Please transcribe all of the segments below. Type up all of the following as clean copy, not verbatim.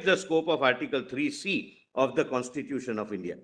outside the scope of Article 3C of the Constitution of India.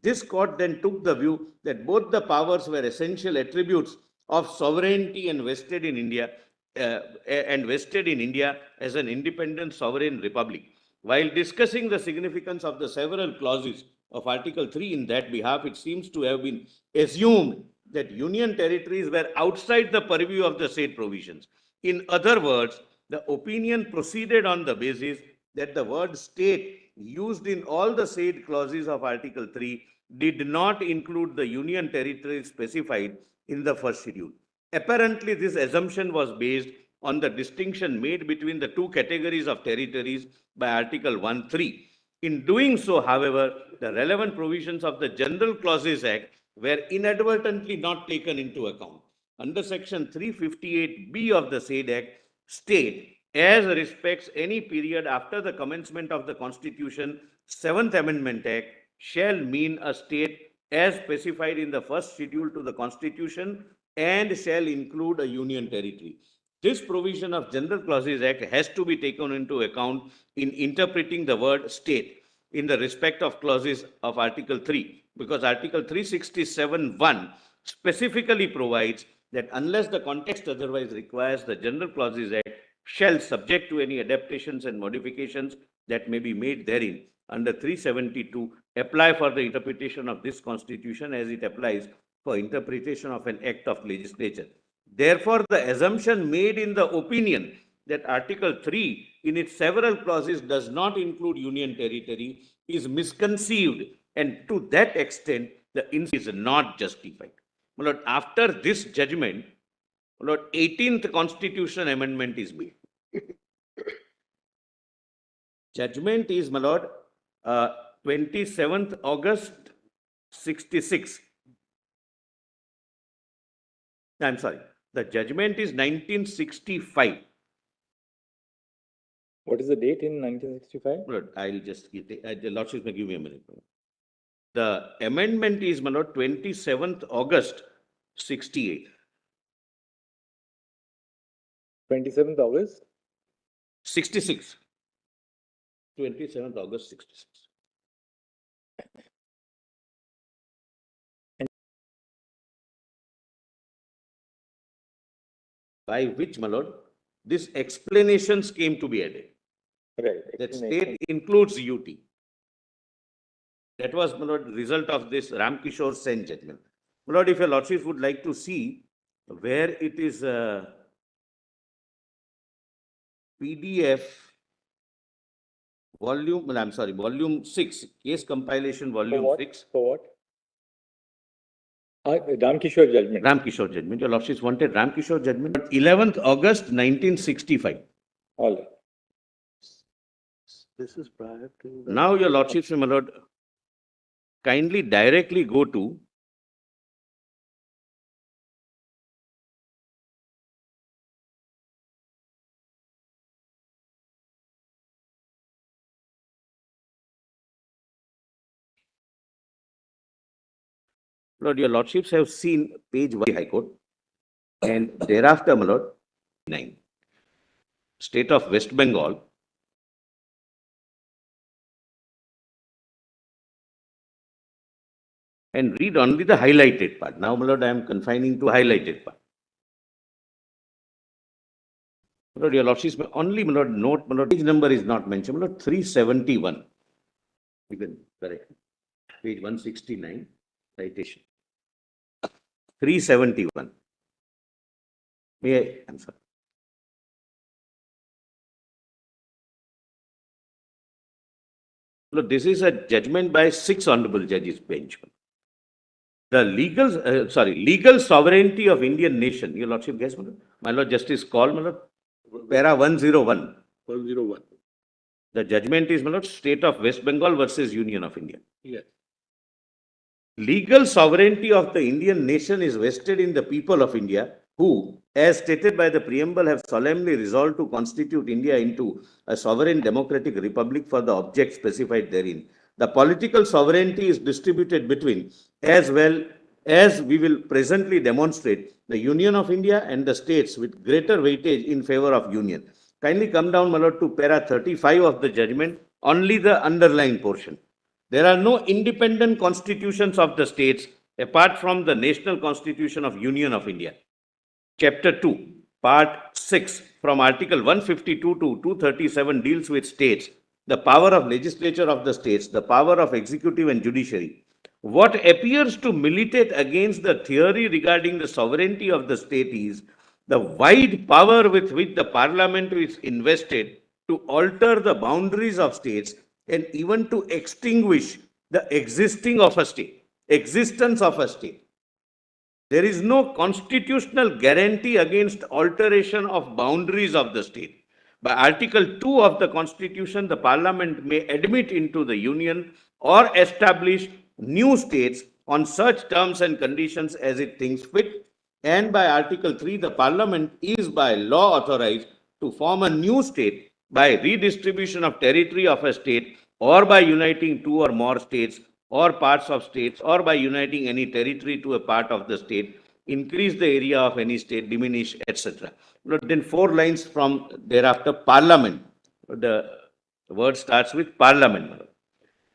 This court then took the view that both the powers were essential attributes of sovereignty and vested in India as an independent sovereign republic. While discussing the significance of the several clauses of Article 3 in that behalf, it seems to have been assumed that union territories were outside the purview of the said provisions. In other words, the opinion proceeded on the basis that the word state used in all the said clauses of Article 3 did not include the union territories specified in the first schedule. Apparently, this assumption was based on the distinction made between the two categories of territories by Article 1(3). In doing so, however, the relevant provisions of the General Clauses Act were inadvertently not taken into account. Under Section 358B of the said Act, state, as respects any period after the commencement of the Constitution, 7th Amendment Act, shall mean a state as specified in the first schedule to the Constitution and shall include a union territory. This provision of General Clauses Act has to be taken into account in interpreting the word state in the respect of clauses of Article 3, because Article 367(1) specifically provides that unless the context otherwise requires, the General Clauses Act shall, subject to any adaptations and modifications that may be made therein, under 372, apply for the interpretation of this Constitution as it applies for interpretation of an act of legislature. Therefore, the assumption made in the opinion that Article 3 in its several clauses does not include union territory is misconceived, and to that extent, the instance is not justified. My Lord, after this judgment, my Lord, 18th Constitution Amendment is made. Judgment is, my Lord, 27th August 66. I'm sorry, the judgment is 1965. What is the date in 1965? Lord, I'll just give the Lordship may give me a minute. The amendment is, my Lord, 27th August 68. 27th August? 66. 27th August 66. By which, my Lord, these explanations came to be added. Right. That state includes UT. That was, my Lord, result of this Ramkishore Sen judgment. My Lord, if your Lordship would like to see where it is PDF volume 6, case compilation volume 6. For what? Ramkishore judgment. Ramkishore judgment. Your Lordship wanted Ramkishore judgment. 11th August 1965. All right. This is prior to. Now, your Lordship, my Lord, kindly directly go to Lord, your Lordships have seen page 1 High Court, and thereafter, my Lord, 9. State of West Bengal. And read only the highlighted part. Now, my Lord, I am confining to highlighted part. My Lord, your Lordships, only, my Lord, note, my Lord, page number is not mentioned. My Lord, 371. You can correct. Page 169, citation. 371. May I? I'm sorry. Look, this is a judgment by 6 honorable judges bench. The legal sovereignty of Indian nation. Your Lordship, guess, my Lord, Justice Call, my Lord, para 101. 101. The judgment is, my Lord, State of West Bengal versus Union of India. Yes. Legal sovereignty of the Indian nation is vested in the people of India, who, as stated by the preamble, have solemnly resolved to constitute India into a sovereign democratic republic for the object specified therein. The political sovereignty is distributed between, as well as we will presently demonstrate, the Union of India and the states with greater weightage in favor of union. Kindly come down, my Lord, to para 35 of the judgment only the underlying portion. There are no independent constitutions of the states apart from the National Constitution of Union of India. Chapter 2, Part 6, from Article 152 to 237 deals with states, the power of legislature of the states, the power of executive and judiciary. What appears to militate against the theory regarding the sovereignty of the state is the wide power with which the parliament is invested to alter the boundaries of states and even to extinguish the existence of a state. There is no constitutional guarantee against alteration of boundaries of the state. By Article 2 of the Constitution, the Parliament may admit into the Union or establish new states on such terms and conditions as it thinks fit. And by Article 3, the Parliament is by law authorized to form a new state by redistribution of territory of a state or by uniting two or more states or parts of states or by uniting any territory to a part of the state, increase the area of any state, diminish, etc. Then 4 lines from thereafter, Parliament. The word starts with Parliament.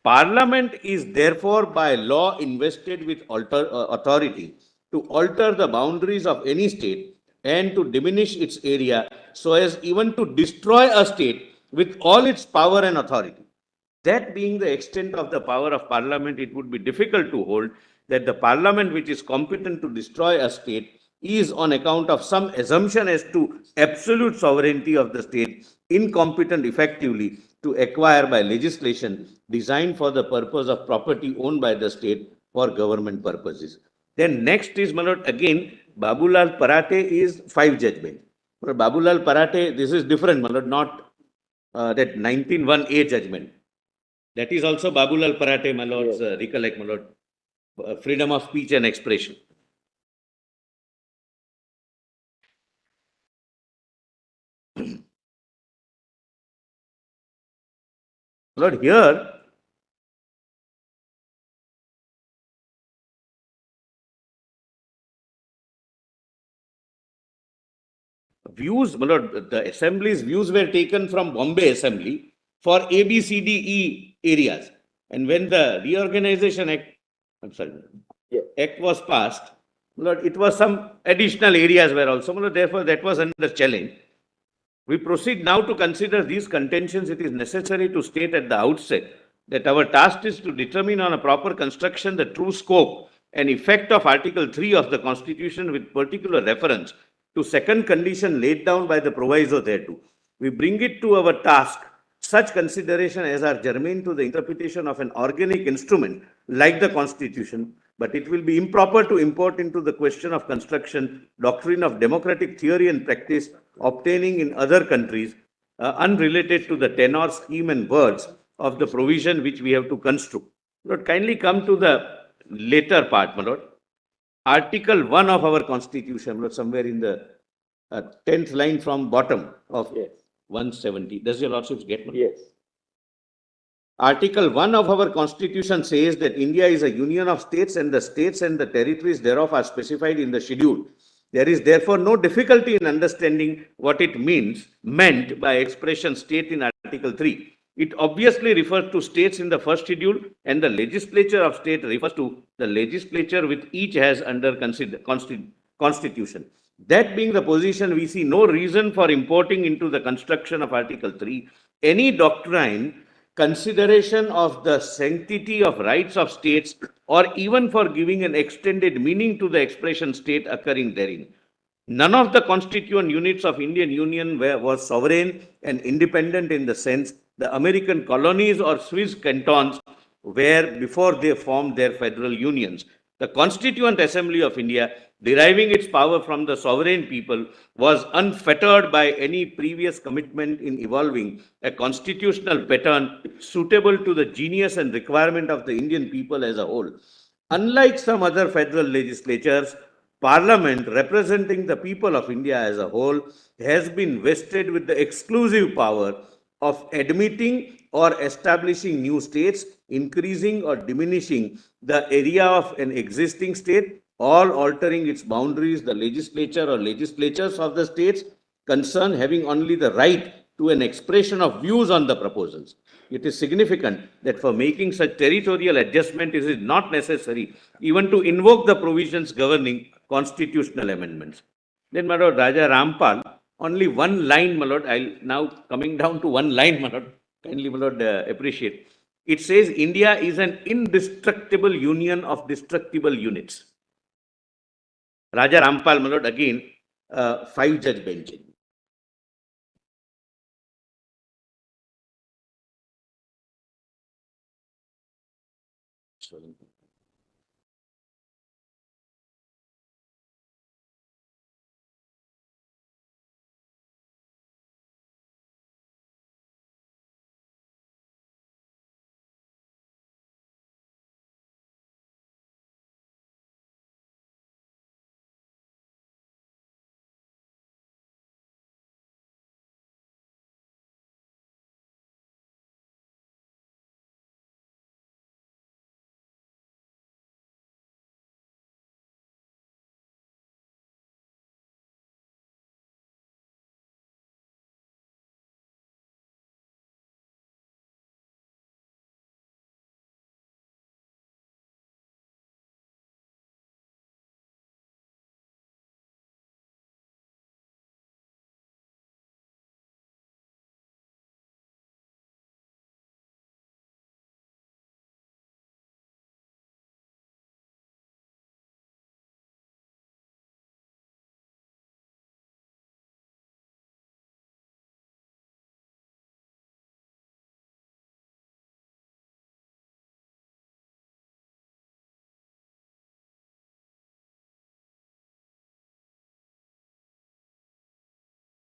Parliament is therefore by law invested with authority to alter the boundaries of any state and to diminish its area so as even to destroy a state with all its power and authority. That being the extent of the power of Parliament, it would be difficult to hold that the Parliament which is competent to destroy a state is, on account of some assumption as to absolute sovereignty of the state, incompetent effectively to acquire by legislation designed for the purpose of property owned by the state for government purposes. Then next is, my lord, again, Babulal Parathe is 5 judgment. Babulal Parathe, this is different, my lord, not that 19(1)A judgment. That is also Babulal Parathe, my lords, recollect, my lord, freedom of speech and expression. Lord, here views, my lord, the assembly's views were taken from Bombay Assembly for ABCDE areas. And when the Reorganization Act, Act was passed, my lord, it was some additional areas were also, my lord, therefore that was under challenge. We proceed now to consider these contentions. It is necessary to state at the outset that our task is to determine on a proper construction the true scope and effect of Article 3 of the Constitution with particular reference to second condition laid down by the proviso thereto. We bring it to our task such consideration as are germane to the interpretation of an organic instrument like the Constitution, but it will be improper to import into the question of construction doctrine of democratic theory and practice obtaining in other countries unrelated to the tenor, scheme and words of the provision which we have to construe. Lord, kindly come to the later part, my lord. Article 1 of our Constitution, Lord, somewhere in the 10th line from bottom of 170. Does your lordship get, my lord? Yes. Article 1 of our Constitution says that India is a union of states and the territories thereof are specified in the schedule. There is therefore no difficulty in understanding what it meant by expression state in Article 3. It obviously refers to states in the first schedule, and the legislature of state refers to the legislature which each has under constitution. That being the position, we see no reason for importing into the construction of Article 3 any doctrine, consideration of the sanctity of rights of states, or even for giving an extended meaning to the expression state occurring therein. None of the constituent units of Indian Union was sovereign and independent in the sense the American colonies or Swiss cantons were before they formed their federal unions. The Constituent Assembly of India, deriving its power from the sovereign people, was unfettered by any previous commitment in evolving a constitutional pattern suitable to the genius and requirement of the Indian people as a whole. Unlike some other federal legislatures, Parliament, representing the people of India as a whole, has been vested with the exclusive power of admitting or establishing new states, increasing or diminishing the area of an existing state, or altering its boundaries, the legislature or legislatures of the states concerned having only the right to an expression of views on the proposals. it is significant that for making such territorial adjustment, it is not necessary even to invoke the provisions governing constitutional amendments. Then, my lord, Raja Rampal, only one line, my lord, I'll now coming down to one line, my lord, kindly, my lord, appreciate. It says India is an indestructible union of destructible units. Raja Rampal, my lord, again, 5-judge bench.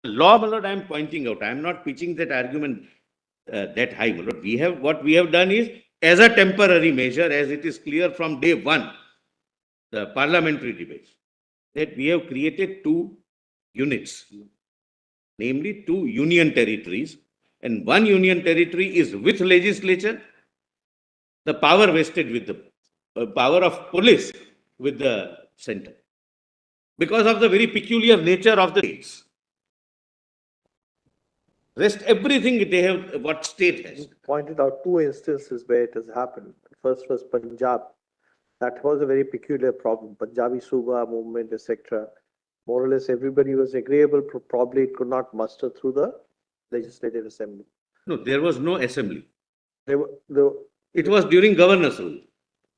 Law, my lord, I am pointing out. I am not pitching that argument that high, my lord. What we have done is, as a temporary measure, as it is clear from day one, the parliamentary debates, that we have created two units, namely two union territories, and one union territory is with legislature, the power vested with the power of police with the center, because of the very peculiar nature of the states. Rest everything they have, what state has. Pointed out two instances where it has happened. First was Punjab. That was a very peculiar problem. Punjabi Suba movement, etc. More or less everybody was agreeable, probably it could not muster through the legislative assembly. No, there was no assembly. There It was during governor's rule.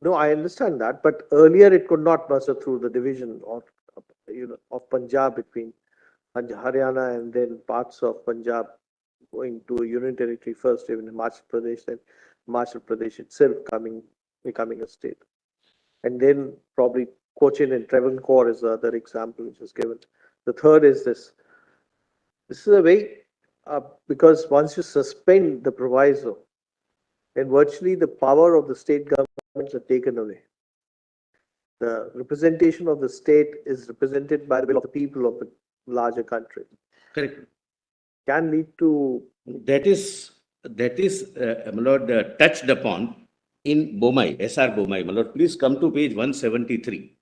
no, I understand that, but earlier it could not muster through the division of Punjab between Haryana and then parts of Punjab going to Union Territory first, even Himachal Pradesh, then Himachal Pradesh itself becoming a state. And then probably Cochin and Travancore is the other example which is given. The third is this. This is a way, because once you suspend the proviso, then virtually the power of the state governments are taken away. The representation of the state is represented by the will of the people of the larger country. Correct. Can lead to. That is, my lord, touched upon in Bomai, S.R. Bomai. My lord, please come to page 173.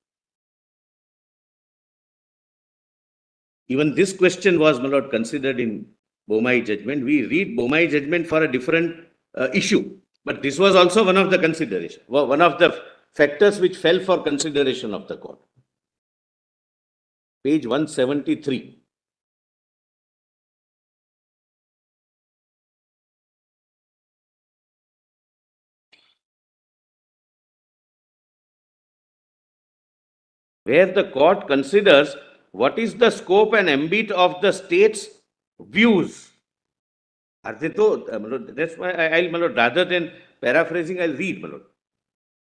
Even this question was, my lord, considered in Bomai judgment. We read Bomai judgment for a different issue, but this was also one of the consideration, one of the factors which fell for consideration of the court. Page 173. Where the court considers what is the scope and ambit of the state's views. That's why I'll, my lord, rather than paraphrasing, I'll read, my lord.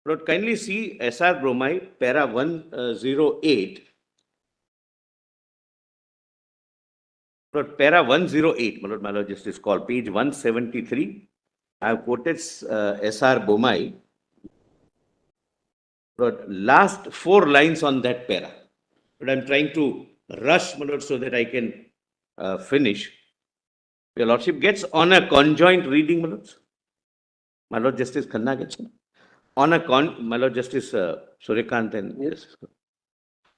Lord, kindly see S.R. Bomai, para 108. Lord, para 108, my lord, just is called page 173. I have quoted S.R. Bomai. Lord, last 4 lines on that para. But I'm trying to rush, my lord, so that I can finish. Your lordship gets on a conjoint reading, my lord. My lord Justice Khanna gets on a my lord Justice Suryakant and yes.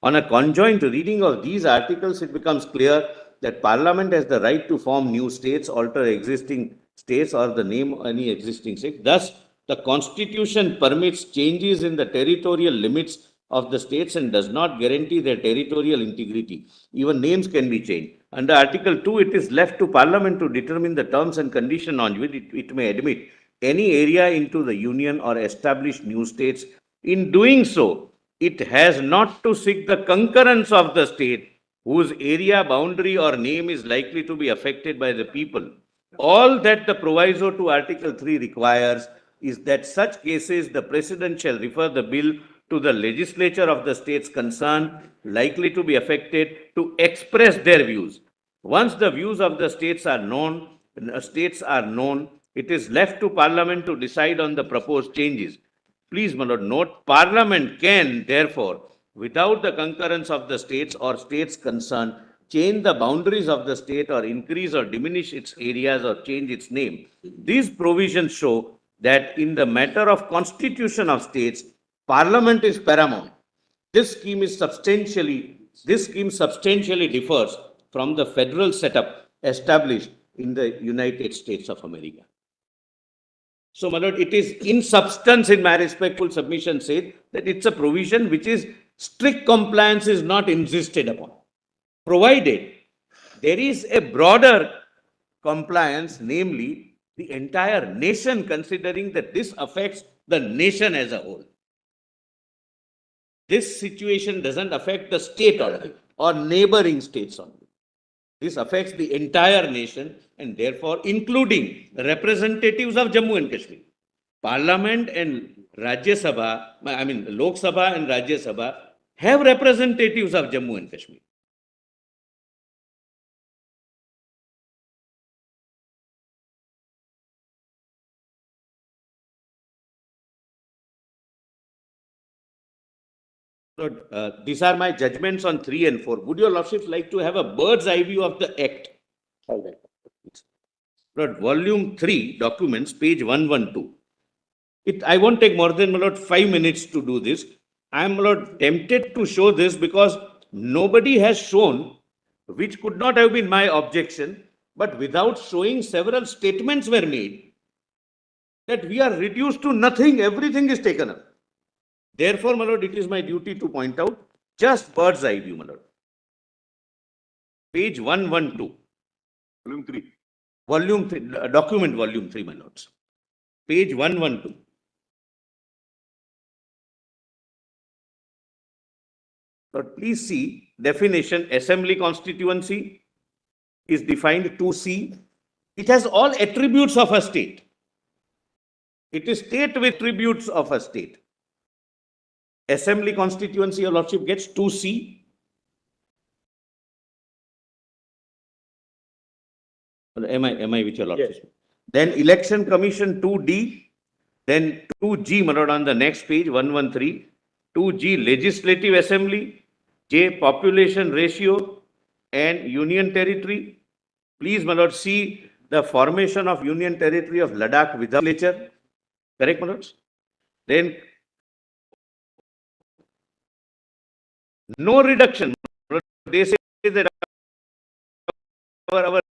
On a conjoint reading of these articles, it becomes clear that Parliament has the right to form new states, alter existing states or the name of any existing state. Thus, the Constitution permits changes in the territorial limits of the states and does not guarantee their territorial integrity. Even names can be changed. Under Article 2, it is left to Parliament to determine the terms and conditions on which it may admit any area into the Union or establish new states. In doing so, it has not to seek the concurrence of the state whose area, boundary, or name is likely to be affected by the people. All that the proviso to Article 3 requires is that such cases the President shall refer the bill to the legislature of the states concerned likely to be affected to express their views. Once the views of the states are known, it is left to Parliament to decide on the proposed changes. Please, my lord, note, Parliament can, therefore, without the concurrence of the states or states concerned, change the boundaries of the state or increase or diminish its areas or change its name. These provisions show that in the matter of constitution of states, Parliament is paramount. This scheme substantially differs from the federal setup established in the United States of America. So, my lord, it is in substance, in my respectful submission, said that it's a provision which is strict compliance is not insisted upon, provided there is a broader compliance, namely the entire nation, considering that this affects the nation as a whole. This situation doesn't affect the state only or neighboring states only. This affects the entire nation and therefore including representatives of Jammu and Kashmir. Parliament and Rajya Sabha, Lok Sabha and Rajya Sabha have representatives of Jammu and Kashmir. So, these are my judgments on 3 and 4. Would your lordships like to have a bird's eye view of the Act? All right. Lord, volume 3, documents, page 112. I won't take more than, my lord, 5 minutes to do this. I am, my lord, tempted to show this because nobody has shown, which could not have been my objection, but without showing several statements were made that we are reduced to nothing, everything is taken up. Therefore, my lord, it is my duty to point out just bird's eye view, my lord. Page 112. Volume 3. Volume 3, document volume 3, my lords. Page 112. But please see, definition, assembly constituency is defined 2C. It has all attributes of a state. It is state with attributes of a state. Assembly constituency, your lordship gets 2C. Am I with your lordship? Yes. Then election commission 2D, then 2G, my lord, on the next page, 113, 2G legislative assembly, J population ratio and union territory. Please, my lord, see the formation of union territory of Ladakh without legislature. Correct, my lords? Then no reduction. They say that our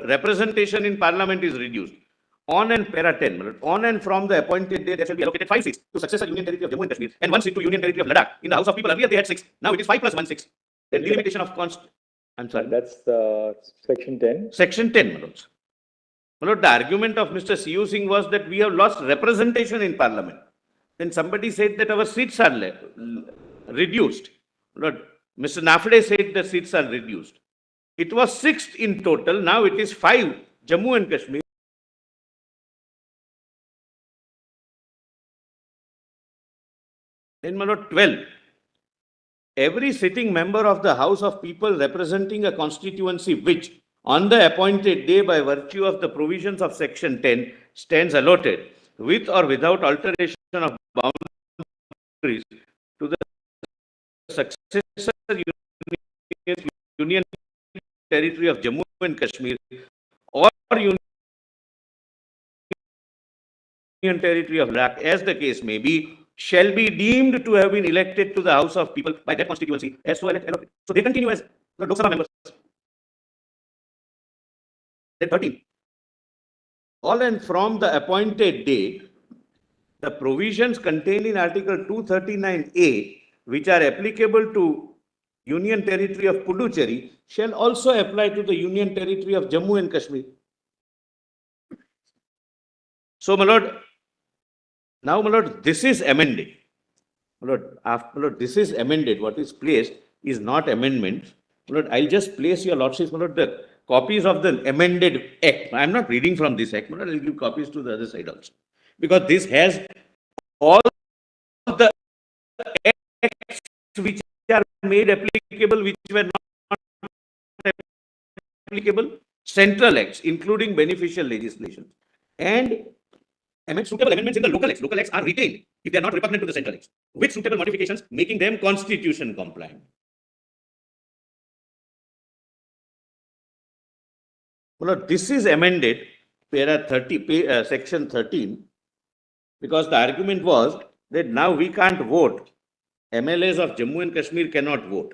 representation in parliament is reduced. On and para 10, on and from the appointed day, there shall be allocated 5 seats to successor union territory of Jammu and Kashmir and 1 seat to union territory of Ladakh. In the House of People, earlier they had 6. Now it is 5 plus 1, 6. Then delimitation of I'm sorry. That's section 10. Section 10, my lords. My lord, the argument of Mr. C.U. Singh was that we have lost representation in parliament. Then somebody said that our seats are reduced. Lord, Mr. Nafde said the seats are reduced. It was 6 in total. Now it is 5. Jammu and Kashmir. Then, my lord, 12. Every sitting member of the House of People representing a constituency which, on the appointed day by virtue of the provisions of section 10, stands allotted with or without alteration of boundaries to the successor union territory of Jammu and Kashmir or union territory of Ladakh, as the case may be, shall be deemed to have been elected to the House of People by that constituency as so allotted. So they continue as the Lok Sabha members. Then 13. all and from the appointed date, the provisions contained in Article 239A, which are applicable to Union Territory of Puducherry, shall also apply to the Union Territory of Jammu and Kashmir. So, my lord, now, my lord, this is amended. My lord, this is amended. What is placed is not amendment. My lord, I'll just place your lordship, my lord, the copies of the amended act. I'm not reading from this act, my lord, I'll give copies to the other side also. Because this has all the acts which are made applicable, which were not applicable, central acts, including beneficial legislation. And suitable amendments in the local acts. Local acts are retained if they are not repugnant to the central acts, with suitable modifications, making them constitution compliant. Well, this is amended, section 13, because the argument was that now we can't vote. MLAs of Jammu and Kashmir cannot vote.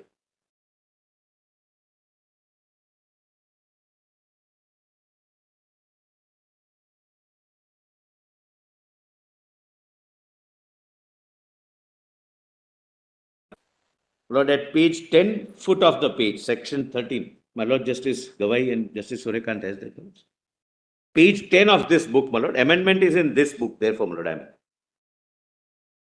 Lord, at page 10, foot of the page, section 13, my Lord Justice Gawai and Justice Suryakant has that. Page 10 of this book, my Lord, amendment is in this book, therefore, my Lord, I am.